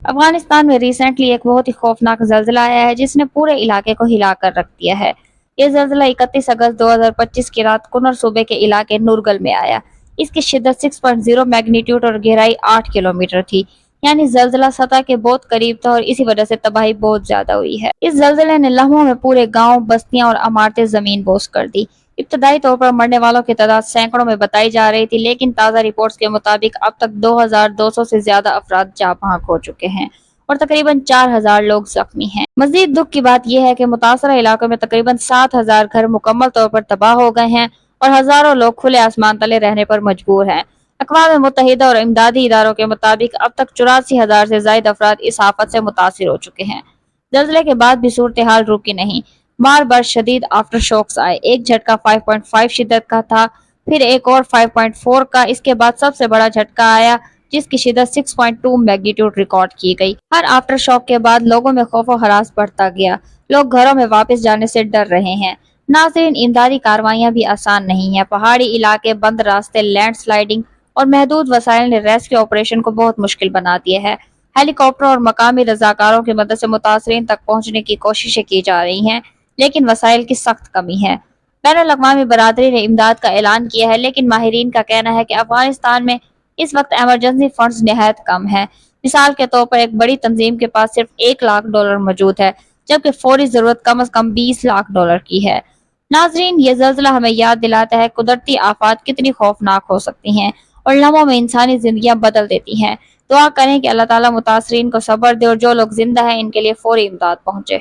افغانستان میں ریسنٹلی ایک بہت ہی خوفناک زلزلہ آیا ہے جس نے پورے علاقے کو ہلا کر رکھ دیا ہے۔ یہ زلزلہ 31 اگست 2025 کی رات کنر صوبے کے علاقے نورگل میں آیا۔ اس کی شدت 6.0 میگنیٹیوڈ اور گہرائی 8 کلومیٹر تھی، یعنی زلزلہ سطح کے بہت قریب تھا اور اسی وجہ سے تباہی بہت زیادہ ہوئی ہے۔ اس زلزلے نے لمحوں میں پورے گاؤں، بستیاں اور عمارتیں زمین بوس کر دی۔ ابتدائی طور پر مرنے والوں کی تعداد سینکڑوں میں بتائی جا رہی تھی، لیکن تازہ رپورٹس کے مطابق اب تک 2200 سے زیادہ افراد جاں بحق ہو چکے ہیں اور تقریباً 4000 لوگ زخمی ہیں۔ مزید دکھ کی بات یہ ہے کہ متاثرہ علاقوں میں تقریباً 7000 گھر مکمل طور پر تباہ ہو گئے ہیں اور ہزاروں لوگ کھلے آسمان تلے رہنے پر مجبور ہیں۔ اقوام متحدہ اور امدادی اداروں کے مطابق اب تک 84,000 سے زائد افراد اس آفت سے متاثر ہو چکے ہیں۔ زلزلے کے بعد بھی صورتحال رکی نہیں، بار بار شدید آفٹر شوکس آئے۔ ایک جھٹکا 5.5 شدت کا تھا، پھر ایک اور 5.4 کا، اس کے بعد سب سے بڑا جھٹکا آیا جس کی شدت 6.2 میگنیٹیوڈ ریکارڈ کی گئی۔ ہر آفٹر شاک کے بعد لوگوں میں خوف و ہراس بڑھتا گیا، لوگ گھروں میں واپس جانے سے ڈر رہے ہیں۔ ناظرین، امدادی کاروائیاں بھی آسان نہیں ہیں۔ پہاڑی علاقے، بند راستے، لینڈ سلائیڈنگ اور محدود وسائل نے ریسکیو آپریشن کو بہت مشکل بنا دیا ہے۔ ہیلی کاپٹروں اور مقامی رضاکاروں کی مدد سے متاثرین تک پہنچنے کی کوششیں کی جا رہی ہیں، لیکن وسائل کی سخت کمی ہے۔ بین الاقوامی برادری نے امداد کا اعلان کیا ہے، لیکن ماہرین کا کہنا ہے کہ افغانستان میں اس وقت ایمرجنسی فنڈز نہایت کم ہیں۔ مثال کے طور پر ایک بڑی تنظیم کے پاس صرف $1 لاکھ موجود ہے، جبکہ فوری ضرورت کم از کم $20 لاکھ کی ہے۔ ناظرین، یہ زلزلہ ہمیں یاد دلاتا ہے قدرتی آفات کتنی خوفناک ہو سکتی ہیں اور لمحوں میں انسانی زندگیاں بدل دیتی ہیں۔ دعا کریں کہ اللہ تعالیٰ متاثرین کو صبر دے اور جو لوگ زندہ ہیں ان کے لیے فوری امداد پہنچے۔